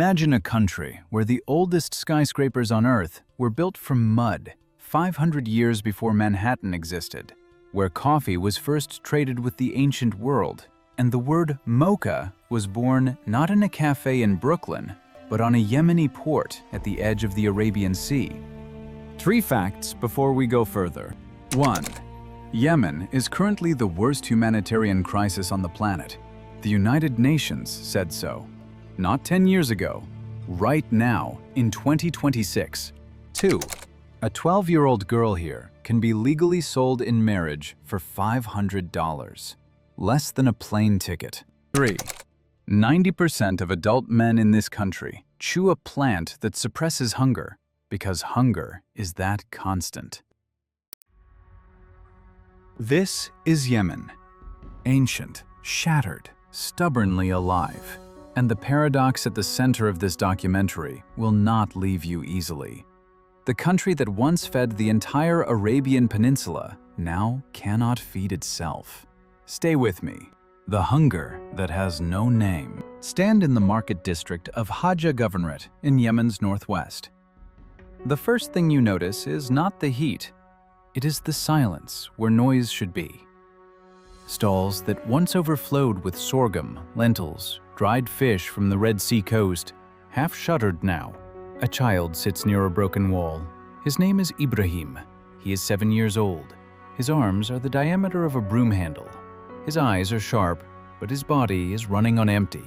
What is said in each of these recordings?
Imagine a country where the oldest skyscrapers on Earth were built from mud 500 years before Manhattan existed, where coffee was first traded with the ancient world, and the word mocha was born not in a cafe in Brooklyn, but on a Yemeni port at the edge of the Arabian Sea. 3 facts before we go further. 1. Yemen is currently the worst humanitarian crisis on the planet. The United Nations said so. Not 10 years ago, right now, in 2026. 2. A 12-year-old girl here can be legally sold in marriage for $500, less than a plane ticket. 3. 90% of adult men in this country chew a plant that suppresses hunger because hunger is that constant. This is Yemen, ancient, shattered, stubbornly alive. And the paradox at the center of this documentary will not leave you easily. The country that once fed the entire Arabian Peninsula now cannot feed itself. Stay with me. The hunger that has no name. Stand in the market district of Hajjah Governorate in Yemen's northwest. The first thing you notice is not the heat. It is the silence where noise should be. Stalls that once overflowed with sorghum, lentils, dried fish from the Red Sea coast, half shuttered now. A child sits near a broken wall. His name is Ibrahim. He is 7 years old. His arms are the diameter of a broom handle. His eyes are sharp, but his body is running on empty.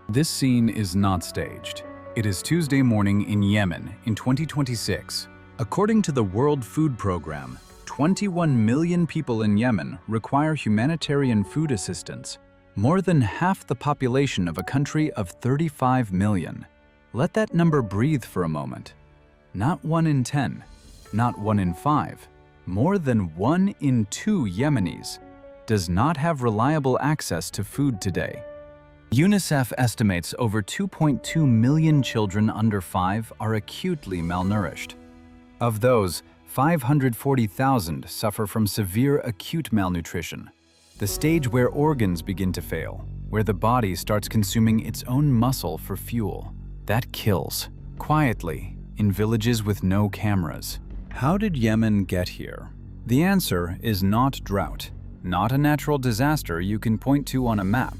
This scene is not staged. It is Tuesday morning in Yemen in 2026. According to the World Food Programme, 21 million people in Yemen require humanitarian food assistance, more than half the population of a country of 35 million. Let that number breathe for a moment. Not 1 in 10, not 1 in 5, more than 1 in 2 Yemenis does not have reliable access to food today. UNICEF estimates over 2.2 million children under 5 are acutely malnourished. Of those, 540,000 suffer from severe acute malnutrition, the stage where organs begin to fail, where the body starts consuming its own muscle for fuel. That kills, quietly, in villages with no cameras. How did Yemen get here? The answer is not drought, not a natural disaster you can point to on a map.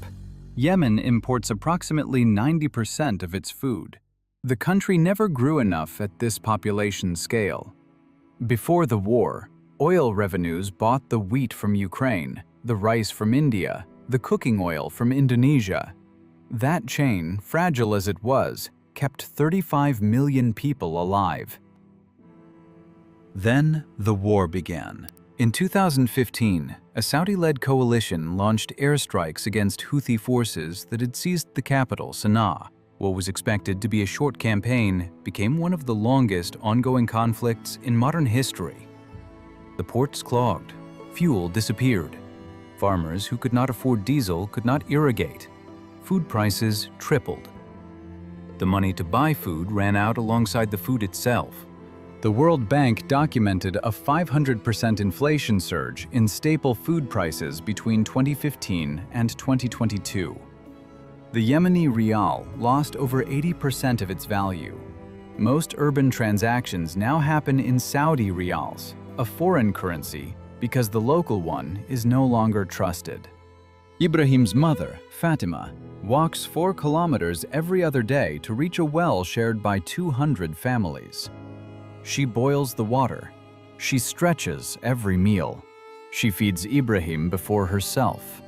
Yemen imports approximately 90% of its food. The country never grew enough at this population scale. Before the war, oil revenues bought the wheat from Ukraine, the rice from India, the cooking oil from Indonesia. That chain, fragile as it was, kept 35 million people alive. Then the war began. In 2015, a Saudi-led coalition launched airstrikes against Houthi forces that had seized the capital, Sana'a. What was expected to be a short campaign became one of the longest ongoing conflicts in modern history. The ports clogged, fuel disappeared. Farmers who could not afford diesel could not irrigate. Food prices tripled. The money to buy food ran out alongside the food itself. The World Bank documented a 500% inflation surge in staple food prices between 2015 and 2022. The Yemeni rial lost over 80% of its value. Most urban transactions now happen in Saudi rials, a foreign currency, because the local one is no longer trusted. Ibrahim's mother, Fatima, walks 4 kilometers every other day to reach a well shared by 200 families. She boils the water. She stretches every meal. She feeds Ibrahim before herself.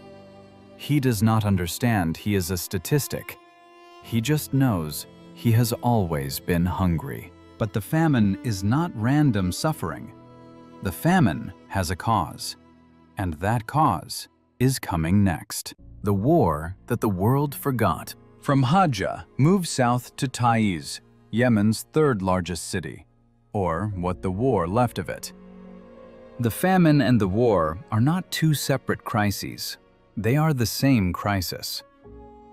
He does not understand he is a statistic. He just knows he has always been hungry. But the famine is not random suffering. The famine has a cause, and that cause is coming next. The war that the world forgot. From Hajjah, move south to Taiz, Yemen's 3rd largest city, or what the war left of it. The famine and the war are not 2 separate crises. They are the same crisis.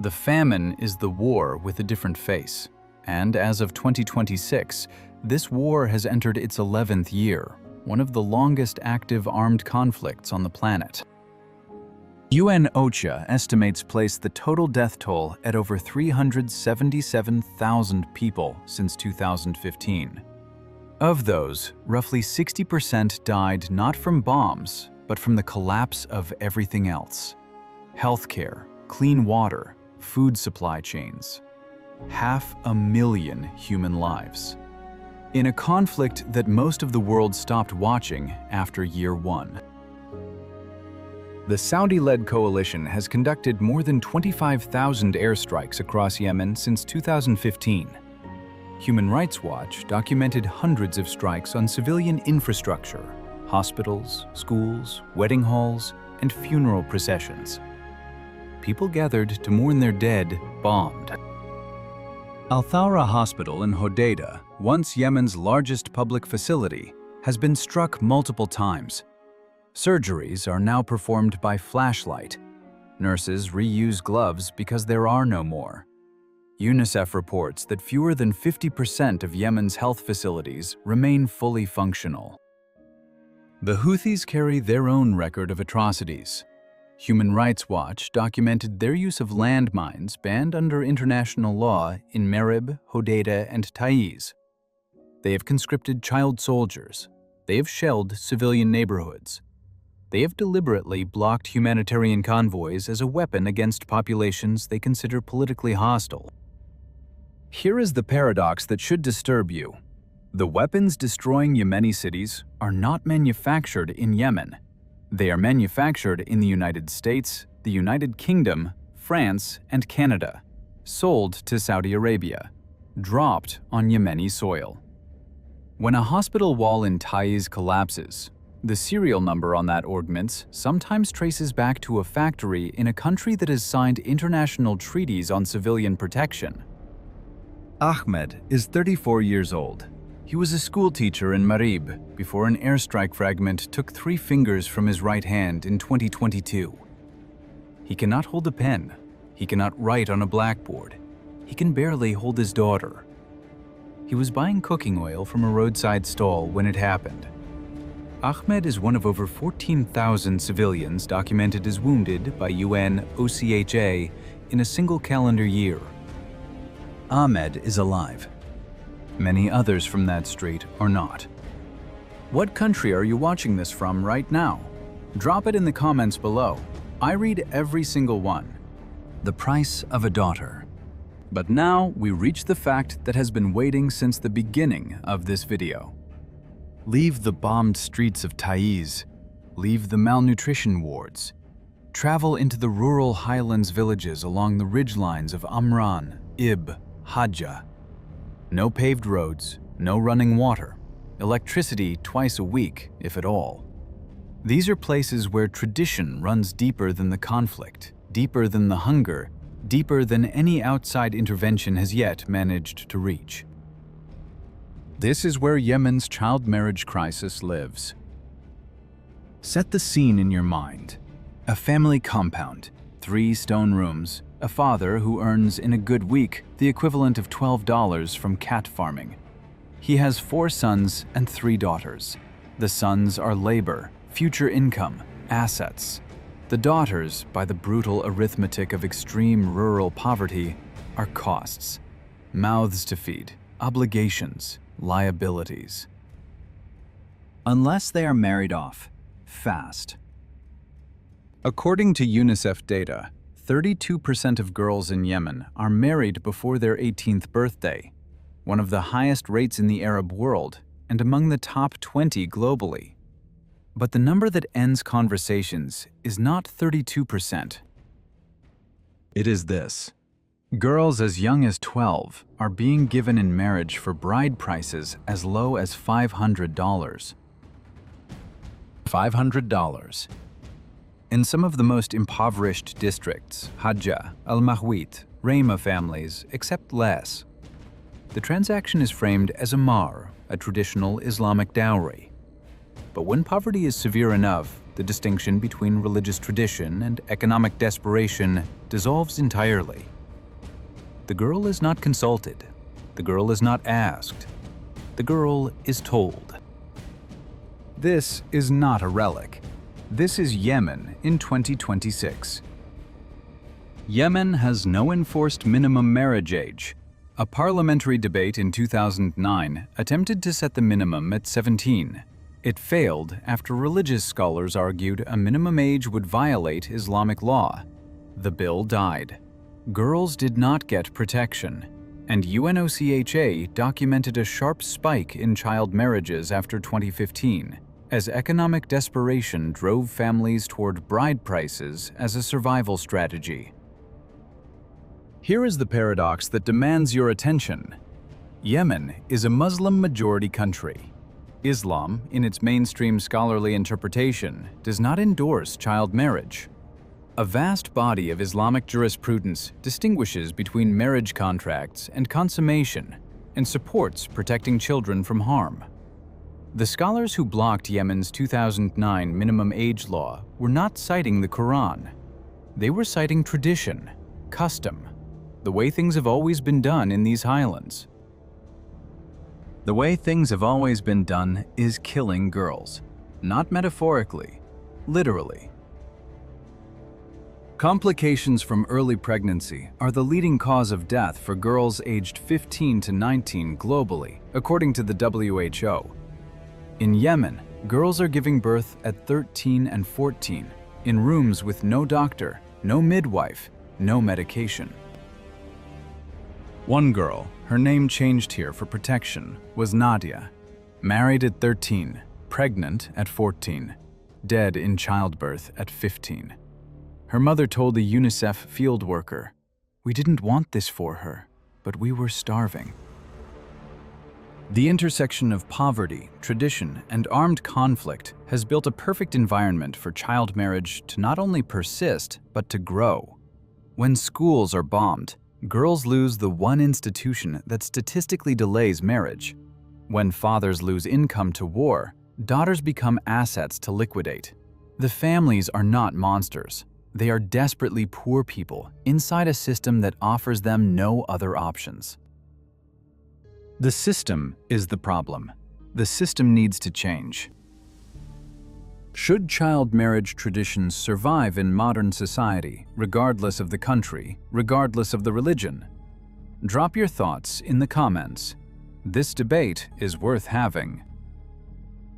The famine is the war with a different face, and as of 2026, this war has entered its 11th year, one of the longest active armed conflicts on the planet. UN OCHA estimates placed the total death toll at over 377,000 people since 2015. Of those, roughly 60% died not from bombs, but from the collapse of everything else: healthcare, clean water, food supply chains. 500,000 human lives. In a conflict that most of the world stopped watching after year one. The Saudi-led coalition has conducted more than 25,000 airstrikes across Yemen since 2015. Human Rights Watch documented hundreds of strikes on civilian infrastructure, hospitals, schools, wedding halls, and funeral processions. People gathered to mourn their dead bombed. Al Thawra Hospital in Hodeidah, once Yemen's largest public facility, has been struck multiple times. Surgeries are now performed by flashlight. Nurses reuse gloves because there are no more. UNICEF reports that fewer than 50% of Yemen's health facilities remain fully functional. The Houthis carry their own record of atrocities. Human Rights Watch documented their use of landmines banned under international law in Marib, Hodeidah, and Taiz. They have conscripted child soldiers. They have shelled civilian neighborhoods. They have deliberately blocked humanitarian convoys as a weapon against populations they consider politically hostile. Here is the paradox that should disturb you. The weapons destroying Yemeni cities are not manufactured in Yemen. They are manufactured in the United States, the United Kingdom, France, and Canada, sold to Saudi Arabia, dropped on Yemeni soil. When a hospital wall in Taiz collapses, the serial number on that ordnance sometimes traces back to a factory in a country that has signed international treaties on civilian protection. Ahmed is 34 years old. He was a school teacher in Marib before an airstrike fragment took 3 fingers from his right hand in 2022. He cannot hold a pen. He cannot write on a blackboard. He can barely hold his daughter. He was buying cooking oil from a roadside stall when it happened. Ahmed is one of over 14,000 civilians documented as wounded by UN OCHA in a single calendar year. Ahmed is alive. Many others from that street are not. What country are you watching this from right now? Drop it in the comments below. I read every single one. The price of a daughter. But now we reach the fact that has been waiting since the beginning of this video. Leave the bombed streets of Taiz. Leave the malnutrition wards. Travel into the rural highlands villages along the ridgelines of Amran, Ib, Hajjah. No paved roads, no running water, electricity twice a week, if at all. These are places where tradition runs deeper than the conflict, deeper than the hunger, deeper than any outside intervention has yet managed to reach. This is where Yemen's child marriage crisis lives. Set the scene in your mind. A family compound, 3 stone rooms, a father who earns in a good week the equivalent of $12 from cat farming. He has 4 sons and 3 daughters. The sons are labor, future income, assets. The daughters, by the brutal arithmetic of extreme rural poverty, are costs, mouths to feed, obligations, liabilities. Unless they are married off, fast. According to UNICEF data, 32% of girls in Yemen are married before their 18th birthday, one of the highest rates in the Arab world and among the top 20 globally. But the number that ends conversations is not 32%. It is this. Girls as young as 12 are being given in marriage for bride prices as low as $500. $500. In some of the most impoverished districts, Hajjah, Al-Mahwit, Rayma families accept less. The transaction is framed as a mahr, a traditional Islamic dowry. But when poverty is severe enough, the distinction between religious tradition and economic desperation dissolves entirely. The girl is not consulted. The girl is not asked. The girl is told. This is not a relic. This is Yemen in 2026. Yemen has no enforced minimum marriage age. A parliamentary debate in 2009 attempted to set the minimum at 17. It failed after religious scholars argued a minimum age would violate Islamic law. The bill died. Girls did not get protection, and UNOCHA documented a sharp spike in child marriages after 2015, as economic desperation drove families toward bride prices as a survival strategy. Here is the paradox that demands your attention. Yemen is a Muslim-majority country. Islam, in its mainstream scholarly interpretation, does not endorse child marriage. A vast body of Islamic jurisprudence distinguishes between marriage contracts and consummation and supports protecting children from harm. The scholars who blocked Yemen's 2009 minimum age law were not citing the Quran. They were citing tradition, custom, the way things have always been done in these highlands. The way things have always been done is killing girls, not metaphorically, literally. Complications from early pregnancy are the leading cause of death for girls aged 15 to 19 globally, according to the WHO. In Yemen, girls are giving birth at 13 and 14, in rooms with no doctor, no midwife, no medication. One girl, her name changed here for protection, was Nadia. Married at 13, pregnant at 14, dead in childbirth at 15. Her mother told a UNICEF field worker, "We didn't want this for her, but we were starving." The intersection of poverty, tradition, and armed conflict has built a perfect environment for child marriage to not only persist, but to grow. When schools are bombed, girls lose the one institution that statistically delays marriage. When fathers lose income to war, daughters become assets to liquidate. The families are not monsters. They are desperately poor people inside a system that offers them no other options. The system is the problem. The system needs to change. Should child marriage traditions survive in modern society, regardless of the country, regardless of the religion? Drop your thoughts in the comments. This debate is worth having.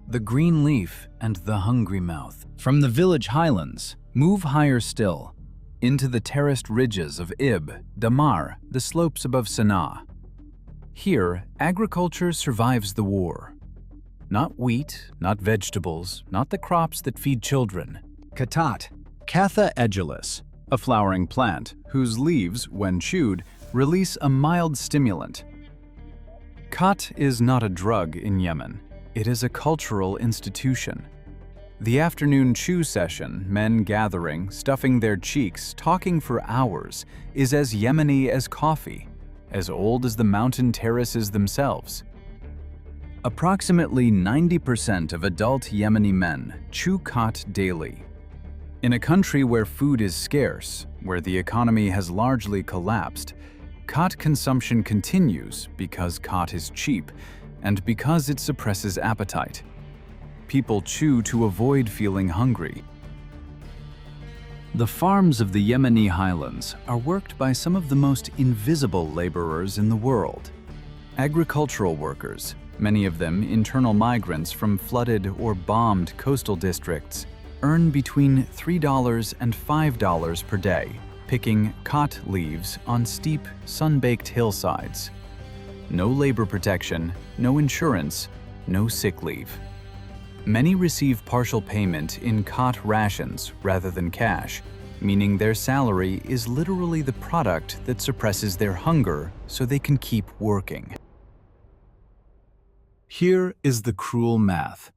The green leaf and the hungry mouth. From the village highlands, move higher still, into the terraced ridges of Ib, Damar, the slopes above Sana'a. Here, agriculture survives the war. Not wheat, not vegetables, not the crops that feed children. Katat, Catha edulis, a flowering plant whose leaves, when chewed, release a mild stimulant. Khat is not a drug in Yemen. It is a cultural institution. The afternoon chew session, men gathering, stuffing their cheeks, talking for hours, is as Yemeni as coffee, as old as the mountain terraces themselves. Approximately 90% of adult Yemeni men chew khat daily. In a country where food is scarce, where the economy has largely collapsed, khat consumption continues because khat is cheap and because it suppresses appetite. People chew to avoid feeling hungry. The farms of the Yemeni highlands are worked by some of the most invisible laborers in the world. Agricultural workers, many of them internal migrants from flooded or bombed coastal districts, earn between $3 and $5 per day, picking khat leaves on steep, sun-baked hillsides. No labor protection, no insurance, no sick leave. Many receive partial payment in khat rations rather than cash, meaning their salary is literally the product that suppresses their hunger so they can keep working. Here is the cruel math.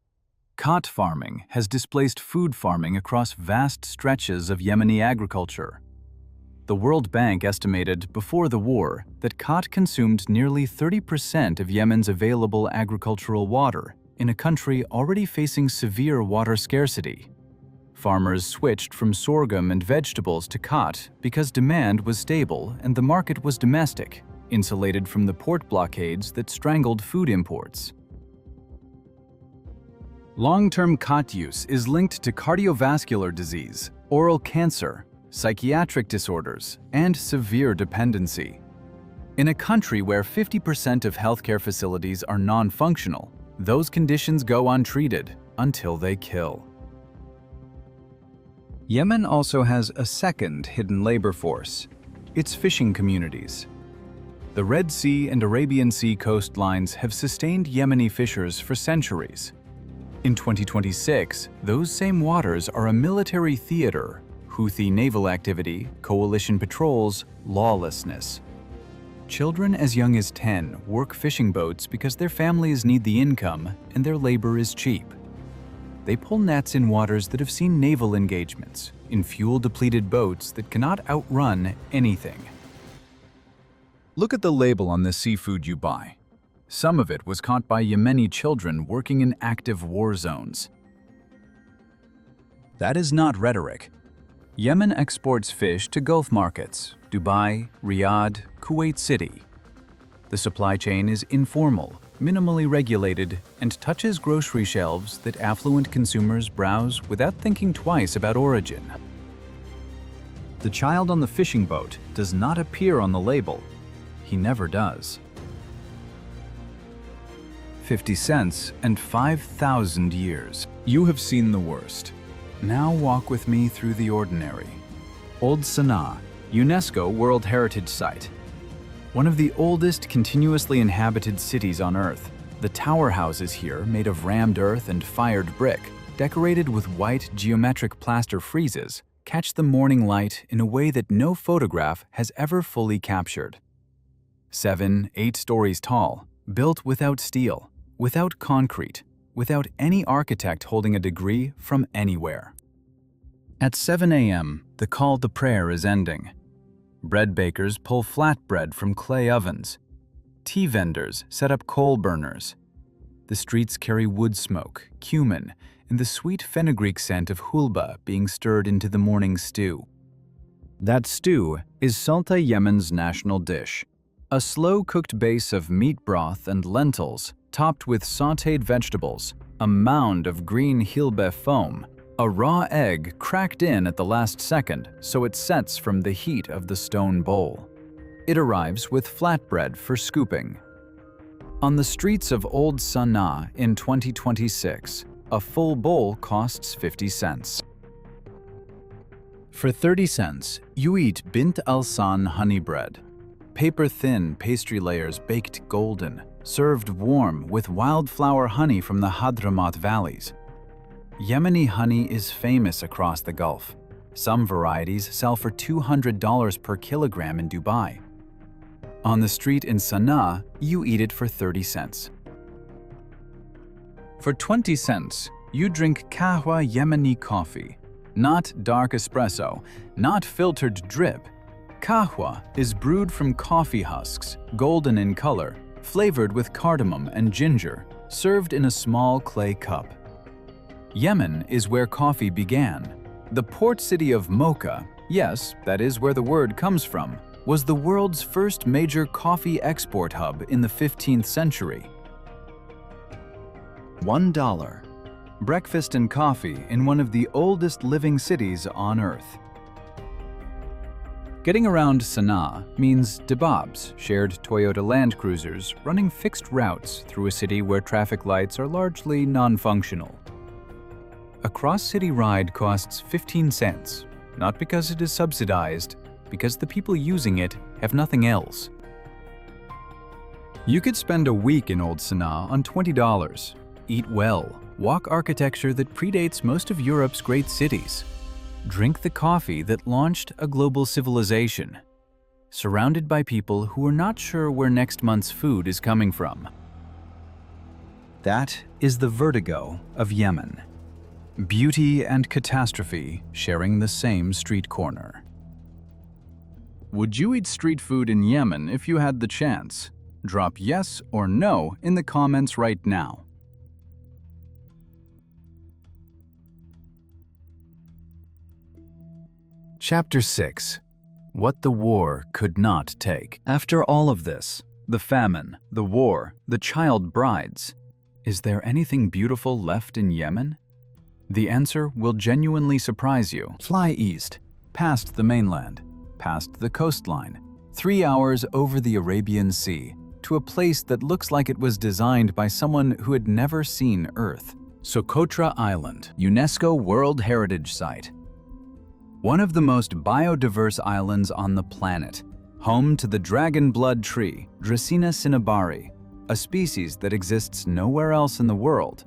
Khat farming has displaced food farming across vast stretches of Yemeni agriculture. The World Bank estimated before the war that khat consumed nearly 30% of Yemen's available agricultural water in a country already facing severe water scarcity. Farmers switched from sorghum and vegetables to khat because demand was stable and the market was domestic, insulated from the port blockades that strangled food imports. Long-term khat use is linked to cardiovascular disease, oral cancer, psychiatric disorders, and severe dependency. In a country where 50% of healthcare facilities are non-functional, those conditions go untreated until they kill. Yemen also has a second hidden labor force: its fishing communities. The Red Sea and Arabian Sea coastlines have sustained Yemeni fishers for centuries. In 2026, those same waters are a military theater: Houthi naval activity, coalition patrols, lawlessness. Children as young as 10 work fishing boats because their families need the income and their labor is cheap. They pull nets in waters that have seen naval engagements, in fuel-depleted boats that cannot outrun anything. Look at the label on the seafood you buy. Some of it was caught by Yemeni children working in active war zones. That is not rhetoric. Yemen exports fish to Gulf markets: Dubai, Riyadh, Kuwait City. The supply chain is informal, minimally regulated, and touches grocery shelves that affluent consumers browse without thinking twice about origin. The child on the fishing boat does not appear on the label. He never does. 50 cents and 5,000 years. You have seen the worst. Now walk with me through the ordinary. Old Sana'a, UNESCO World Heritage Site. One of the oldest continuously inhabited cities on Earth. The tower houses here, made of rammed earth and fired brick, decorated with white geometric plaster friezes, catch the morning light in a way that no photograph has ever fully captured. 7, 8 stories tall, built without steel, without concrete, without any architect holding a degree from anywhere. At 7 a.m., the call to prayer is ending. Bread bakers pull flatbread from clay ovens. Tea vendors set up coal burners. The streets carry wood smoke, cumin, and the sweet fenugreek scent of hulba being stirred into the morning stew. That stew is Salta Yemen's national dish, a slow-cooked base of meat broth and lentils topped with sautéed vegetables, a mound of green hilbe foam, a raw egg cracked in at the last second so it sets from the heat of the stone bowl. It arrives with flatbread for scooping. On the streets of Old Sana'a in 2026, a full bowl costs 50 cents. For 30 cents, you eat Bint al-San honey bread. Paper-thin pastry layers baked golden, served warm with wildflower honey from the Hadramaut valleys. Yemeni honey is famous across the Gulf. Some varieties sell for $200 per kilogram in Dubai. On the street in Sana'a, you eat it for 30 cents. For 20 cents, you drink kahwa Yemeni coffee. Not dark espresso, not filtered drip. Kahwa is brewed from coffee husks, golden in color, flavored with cardamom and ginger, served in a small clay cup. Yemen is where coffee began. The port city of Mocha, yes, that is where the word comes from, was the world's first major coffee export hub in the 15th century. $1. Breakfast and coffee in one of the oldest living cities on Earth. Getting around Sana'a means debabs, shared Toyota Land Cruisers running fixed routes through a city where traffic lights are largely non-functional. A cross-city ride costs 15 cents, not because it is subsidized, because the people using it have nothing else. You could spend a week in Old Sana'a on $20, eat well, walk architecture that predates most of Europe's great cities, drink the coffee that launched a global civilization, surrounded by people who are not sure where next month's food is coming from. That is the vertigo of Yemen. Beauty and catastrophe sharing the same street corner. Would you eat street food in Yemen if you had the chance? Drop yes or no in the comments right now. Chapter 6. What the war could not take. After all of this, the famine, the war, the child brides, Is there anything beautiful left in Yemen? The answer will genuinely surprise you. Fly east, past the mainland, past the coastline, 3 hours over the Arabian Sea, to a place that looks like it was designed by someone who had never seen Earth. Socotra Island, UNESCO World Heritage Site. One of the most biodiverse islands on the planet, home to the dragon blood tree, Dracaena cinnamomum, a species that exists nowhere else in the world.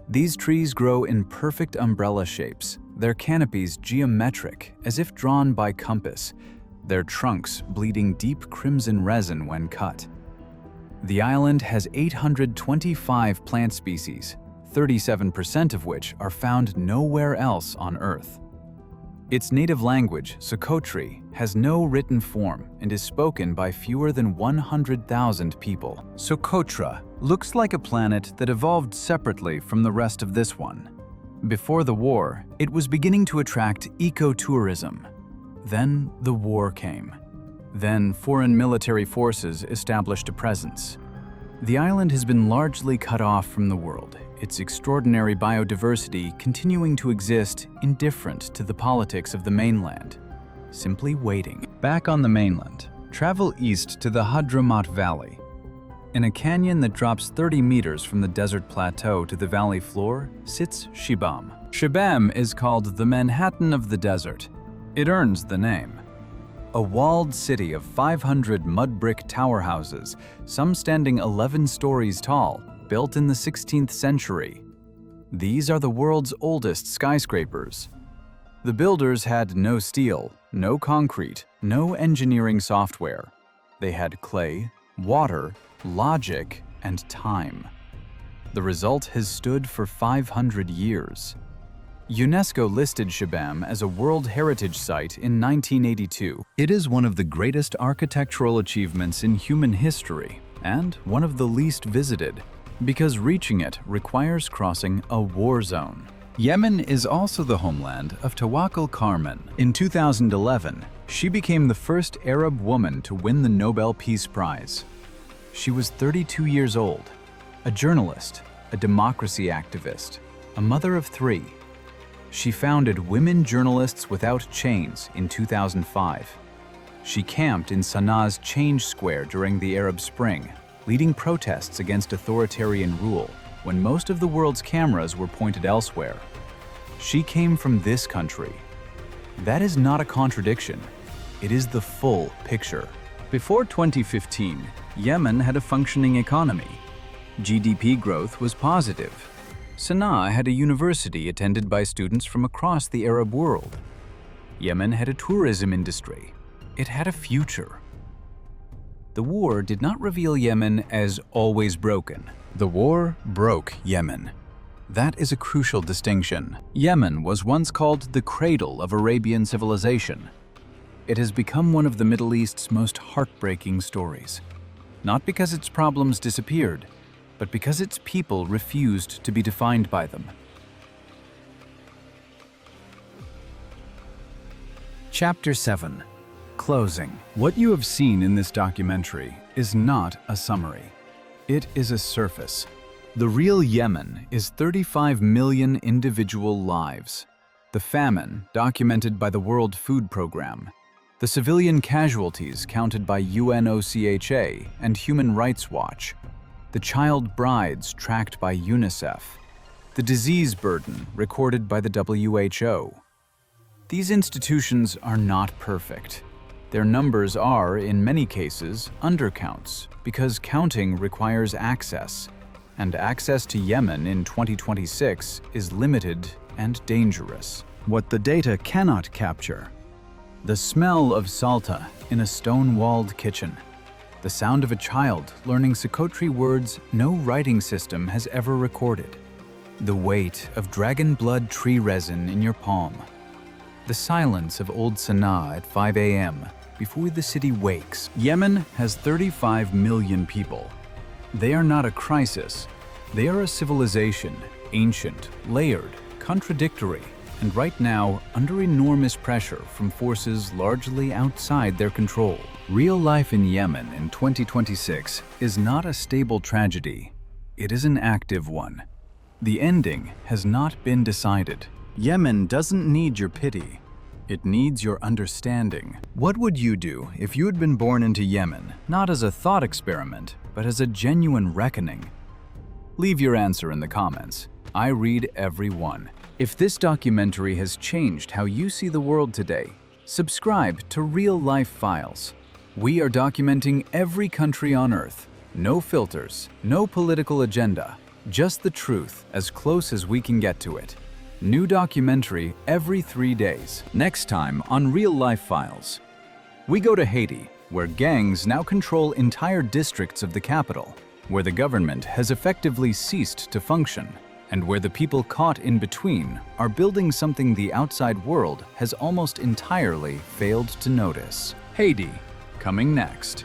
These trees grow in perfect umbrella shapes, their canopies geometric, as if drawn by compass, their trunks bleeding deep crimson resin when cut. The island has 825 plant species, 37% of which are found nowhere else on Earth. Its native language, Socotri, has no written form and is spoken by fewer than 100,000 people. Socotra looks like a planet that evolved separately from the rest of this one. Before the war, it was beginning to attract ecotourism. Then the war came. Then foreign military forces established a presence. The island has been largely cut off from the world, its extraordinary biodiversity continuing to exist indifferent to the politics of the mainland, simply waiting. Back on the mainland, travel east to the Hadramaut Valley. In a canyon that drops 30 meters from the desert plateau to the valley floor sits Shibam. Shibam is called the Manhattan of the desert. It earns the name. A walled city of 500 mud brick tower houses, some standing 11 stories tall, built in the 16th century. These are the world's oldest skyscrapers. The builders had no steel, no concrete, no engineering software. They had clay, water, logic, and time. The result has stood for 500 years. UNESCO listed Shibam as a World Heritage Site in 1982. It is one of the greatest architectural achievements in human history and one of the least visited, because reaching it requires crossing a war zone. Yemen is also the homeland of Tawakkol Karman. In 2011, she became the first Arab woman to win the Nobel Peace Prize. She was 32 years old, a journalist, a democracy activist, a mother of 3. She founded Women Journalists Without Chains in 2005. She camped in Sanaa's Change Square during the Arab Spring, leading protests against authoritarian rule when most of the world's cameras were pointed elsewhere. She came from this country. That is not a contradiction. It is the full picture. Before 2015, Yemen had a functioning economy. GDP growth was positive. Sanaa had a university attended by students from across the Arab world. Yemen had a tourism industry. It had a future. The war did not reveal Yemen as always broken. The war broke Yemen. That is a crucial distinction. Yemen was once called the cradle of Arabian civilization. It has become one of the Middle East's most heartbreaking stories. Not because its problems disappeared, but because its people refused to be defined by them. Chapter 7. Closing. What you have seen in this documentary is not a summary. It is a surface. The real Yemen is 35 million individual lives. The famine, documented by the World Food Programme. The civilian casualties counted by UNOCHA and Human Rights Watch. The child brides tracked by UNICEF. The disease burden recorded by the WHO. These institutions are not perfect. Their numbers are, in many cases, undercounts, because counting requires access, and access to Yemen in 2026 is limited and dangerous. What the data cannot capture: the smell of salta in a stone-walled kitchen, the sound of a child learning Socotri words no writing system has ever recorded, the weight of dragon blood tree resin in your palm, the silence of old Sanaa at 5 a.m. before the city wakes. Yemen has 35 million people. They are not a crisis. They are a civilization, ancient, layered, contradictory, and right now under enormous pressure from forces largely outside their control. Real life in Yemen in 2026 is not a stable tragedy. it is an active one. The ending has not been decided. Yemen doesn't need your pity. It needs your understanding. What would you do if you had been born into Yemen, not as a thought experiment, but as a genuine reckoning? Leave your answer in the comments. I read every one. If this documentary has changed how you see the world today, subscribe to Real Life Files. We are documenting every country on Earth. No filters, no political agenda, just the truth as close as we can get to it. New documentary every 3 days. Next time on Real Life Files. We go to Haiti, where gangs now control entire districts of the capital, where the government has effectively ceased to function, and where the people caught in between are building something the outside world has almost entirely failed to notice. Haiti, coming next.